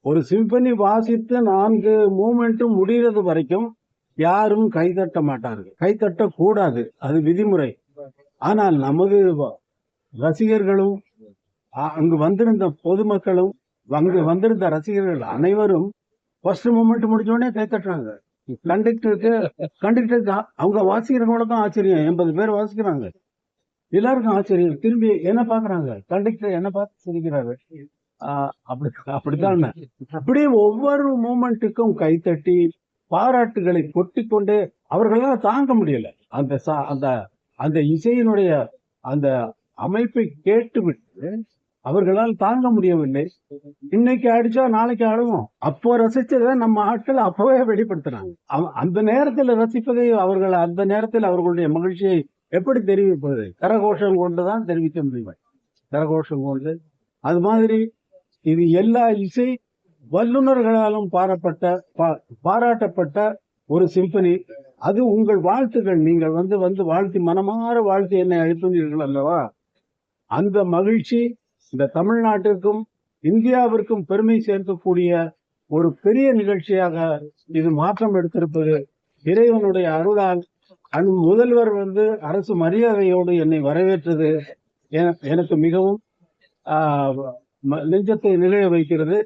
ஒரு சிம்பனி வாசித்து 4 மூமெண்ட்டும் முடிகிறது வரைக்கும் யாரும் கைதட்ட மாட்டார்கள், கைதட்டக்கூடாது, அது விதிமுறை. ஆனால் நமது ரசிகர்களும் அங்கு வந்திருந்த பொதுமக்களும் அங்கு வந்திருந்த ரசிகர்கள் அனைவரும் ஃபர்ஸ்ட் மூமெண்ட் முடிஞ்ச உடனே கைத்தட்டுறாங்க. கண்டக்டருக்கு அவங்க வாசிக்கிறவங்கள தான் ஆச்சரியம். 80 பேர் வாசிக்கிறாங்க, எல்லாருக்கும் ஆச்சரியம். திரும்பி என்ன பாக்குறாங்க, கண்டக்டர் என்ன பார்த்து சிரிக்கிறாரு. அப்படித்தான். அப்படியே ஒவ்வொரு மூமெண்ட்டுக்கும் கைத்தட்டி பாராட்டுகளை கொட்டிக்கொண்டே அவர்களால் தாங்க முடியல. அந்த அந்த இசையினுடைய அந்த அமைப்பை கேட்டுவிட்டு அவர்களால் தாங்க முடியவில்லை. இன்னைக்கு அடிச்சா நாளைக்கு ஆடுவோம். அப்போ ரசிச்சதை நம்ம ஆட்கள் அப்பவே வெளிப்படுத்துறாங்க. அந்த நேரத்தில் ரசிப்பதை அவர்கள் அந்த நேரத்தில் அவர்களுடைய மகிழ்ச்சியை எப்படி தெரிவிப்பது? கரகோஷம் கொண்டுதான் தெரிவிக்க முடியும். கரகோஷம் கொண்டு. அது மாதிரி இது எல்லா இசை வல்லுநர்களாலும் பாராட்டப்பட்ட ஒரு சிம்பனி. அது உங்கள் வாழ்த்துகள். நீங்கள் வந்து வாழ்த்தி மனமாற வாழ்த்தி என்னை அழைத்தீர்கள் அல்லவா? அந்த மகிழ்ச்சி இந்த தமிழ்நாட்டிற்கும் இந்தியாவிற்கும் பெருமை சேர்க்கக்கூடிய ஒரு பெரிய நிகழ்ச்சியாக இது மாற்றம் எடுத்திருப்பது இறைவனுடைய அருளால். முதல்வர் அரசு மரியாதையோடு என்னை வரவேற்றது எனக்கு மிகவும் நெஞ்சத்தை நிலைய வைக்கிறது.